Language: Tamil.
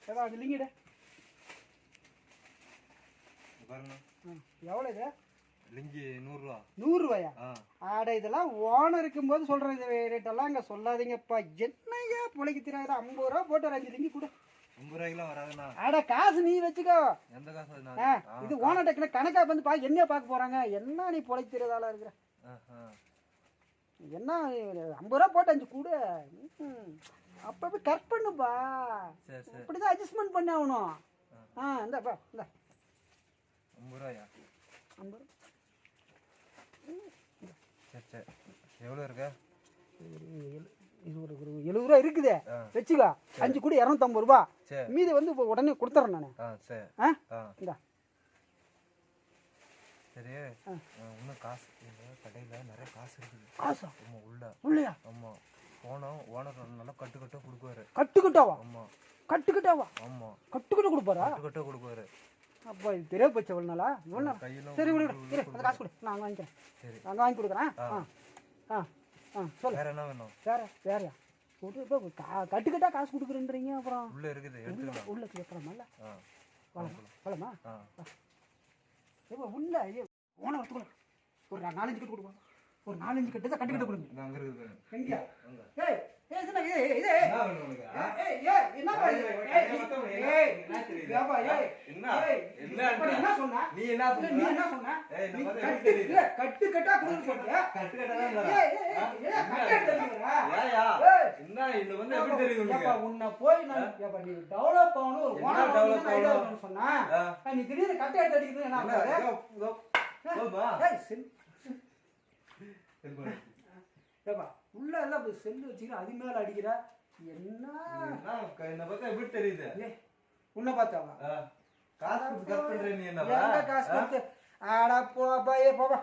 ஏதா அது இல்லைங்கடா. பாருங்க. எவ்வளோ இது? லிங்கி 100 ரூபா. 100 ரூபாயா? ஆட இதெல்லாம் ஓனர் இருக்கும்போது சொல்கிறேன். இந்த ரேட்டெல்லாம் இங்கே சொல்லாதீங்கப்பா. என்னையா பிழைக்க தெரியாத? 50 ரூபா போட்டு ஒரு 5 லிங்கி கூட. 50 ரூபாய்க்குலாம் வராதுண்ணா. ஆட காசு நீ வச்சுக்கோ. எந்த காசு? இது ஓனர் டக்குனு கணக்கா வந்து என்ன பார்க்க போகிறாங்க? என்ன நீ பிழைக்க தெரியாதால இருக்கிற? என்ன 50 ரூபா போட்டு 5 கூட. அப்போ கட் பண்ணுப்பா. இப்படிதான் அட்ஜஸ்ட்மெண்ட் பண்ணி ஆகணும். இந்தாப்பா இந்த 50 ரூபாயா? 50 ரூபா. சரி சரி. எவ்வளோ இருக்கா? இது ஒரு 70 ரூபா இருக்குது வச்சுக்கோ. 5 கூட 250 ரூபா. மீதி வந்து இப்போ உடனே கொடுத்துறேன் நான். சரி. இந்தா சரி. இன்னும் காசு கடையில் நிறைய காசு இருக்குது. காசா? ஆமாம். உள்ளயா? ஆமாம். போனோம் ஓனர் நல்லா கட்டுக்கட்டாக கொடுக்குவாரு. கட்டுக்கட்டாவா? ஆமாம். கட்டுக்கட்டாவா? ஆமாம். கட்டுக்கட்ட கொடுப்பாரா? கட்டுக்கட்டாக கொடுக்குவாரு. அப்போ இது தெரிய போச்சு எவ்வளோ நாளா? இவ்வளோ நாள். சரி விடு அந்த காசு கொடு. நான் வாங்கிக்கிறேன். சரி நாங்கள் வாங்கி கொடுக்குறேன். சொல்லு. வேற என்ன வேணும்? வேறயா இப்போ கட்டுக்கட்டா காசு கொடுக்குறேன்றீங்க. அப்புறம் உள்ள இருக்குது எடுத்துக்கலாம். உள்ள கேட்கலாமா? வளமா உள்ள ஓன வரத்துக்குள்ள ஒரு 4-5 கட்டு கொடுப்போம். ஒரு 4-5 கட்டு தான் கட்டுக்கிட்ட கொடுங்க. அங்கே இருக்குது. எங்கயா? ஏய் என்ன சொன்ன? நீ என்ன சொன்ன? கட்டு கட்டா கொடுன்னு சொல்றியா? உன்னை போய் நீ டெவலப் ஆகணும். ஒரு ஓனர் சொன்னா நீ திடீர்னு கட்டு எடுத்து அடிக்கிறது என்ன? உள்ள எல்லாம் செல்லு வச்சுக்கிற அது மேல அடிக்கிற. என்ன இந்த பக்கம் எப்படி தெரியுது? உன்னை பார்த்தாவா? காசு கட் பண்றேன். நீ என்ன காசு கொடுத்து ஆடா போப்பா.